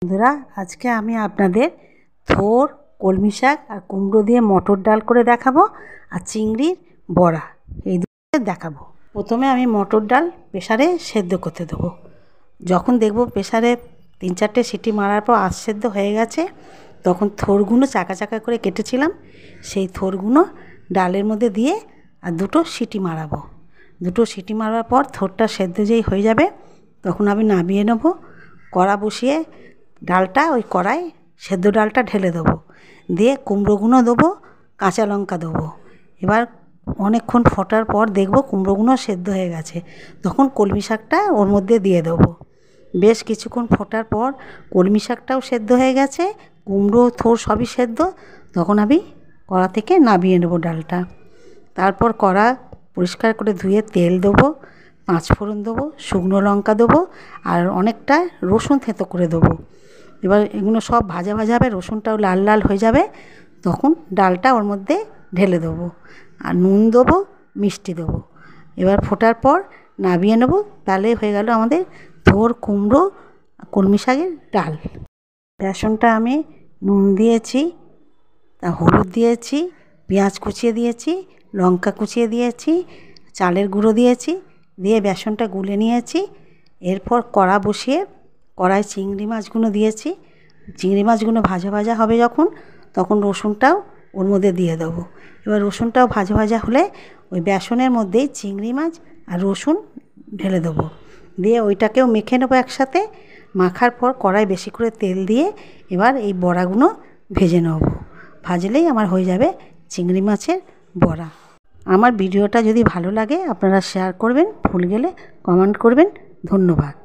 বন্ধুরা, আজকে আমি আপনাদের থোর, কলমি শাক আর কুমড়ো দিয়ে মটর ডাল করে দেখাবো আর চিংড়ির বড়া, এই দুটো দেখাবো। প্রথমে আমি মটর ডাল প্রেসারে সেদ্ধ করতে দেবো। যখন দেখব প্রেসারে 3-4টে সিটি মারার পর আধ সেদ্ধ হয়ে গেছে, তখন থোরগুলো চাকা চাকা করে কেটেছিলাম, সেই থোরগুলো ডালের মধ্যে দিয়ে আর 2টো সিটি মারাবো। 2টো সিটি মারার পর থোরটা সেদ্ধ যেই হয়ে যাবে, তখন আমি নামিয়ে নেব। কড়া বসিয়ে ডালটা ওই কড়াই সেদ্ধ ডালটা ঢেলে দেবো, দিয়ে কুমড়োগুলো দেবো, কাঁচা লঙ্কা দেবো। এবার অনেকক্ষণ ফোটার পর দেখব কুমড়োগুলো সেদ্ধ হয়ে গেছে, তখন কলমি শাকটা ওর মধ্যে দিয়ে দেবো। বেশ কিছুক্ষণ ফোটার পর কলমি শাকটাও সেদ্ধ হয়ে গেছে, কুমড়ো থোর সবই সেদ্ধ, তখন আমি কড়া থেকে নামিয়ে নেব ডালটা। তারপর কড়া পরিষ্কার করে ধুয়ে তেল দেবো, 5 ফোড়ন দেবো, শুকনো লঙ্কা দেবো আর অনেকটা রসুন থেঁতো করে দেবো। এবার এগুলো সব ভাজা ভাজা হবে, রসুনটাও লাল লাল হয়ে যাবে, তখন ডালটা ওর মধ্যে ঢেলে দেবো আর নুন দেবো, মিষ্টি দেবো। এবার ফোটার পর নামিয়ে নেব। তাহলে হয়ে গেল আমাদের থোর, কুমড়ো, কলমি শাকের ডাল। বেসনটা আমি নুন দিয়েছি, তা হলুদ দিয়েছি, পেঁয়াজ কুচিয়ে দিয়েছি, লঙ্কা কুচিয়ে দিয়েছি, চালের গুঁড়ো দিয়েছি, দিয়ে বেসনটা গুলে নিয়েছি। এরপর কড়া বসিয়ে কড়ায় চিংড়ি মাছগুলো দিয়েছি। চিংড়ি মাছগুলো ভাজা ভাজা হবে যখন, তখন রসুনটাও ওর মধ্যে দিয়ে দেবো। এবার রসুনটাও ভাজা ভাজা হলে ওই বেসনের মধ্যেই চিংড়ি মাছ আর রসুন ঢেলে দেবো, দিয়ে ওইটাকেও মেখে নেবো একসাথে। মাখার পর কড়াই বেশি করে তেল দিয়ে এবার এই বড়াগুলো ভেজে নেব। ভাজলেই আমার হয়ে যাবে চিংড়ি মাছের বড়া। আমার ভিডিওটা যদি ভালো লাগে আপনারা শেয়ার করবেন, ভুল গেলে কমেন্ট করবেন। ধন্যবাদ।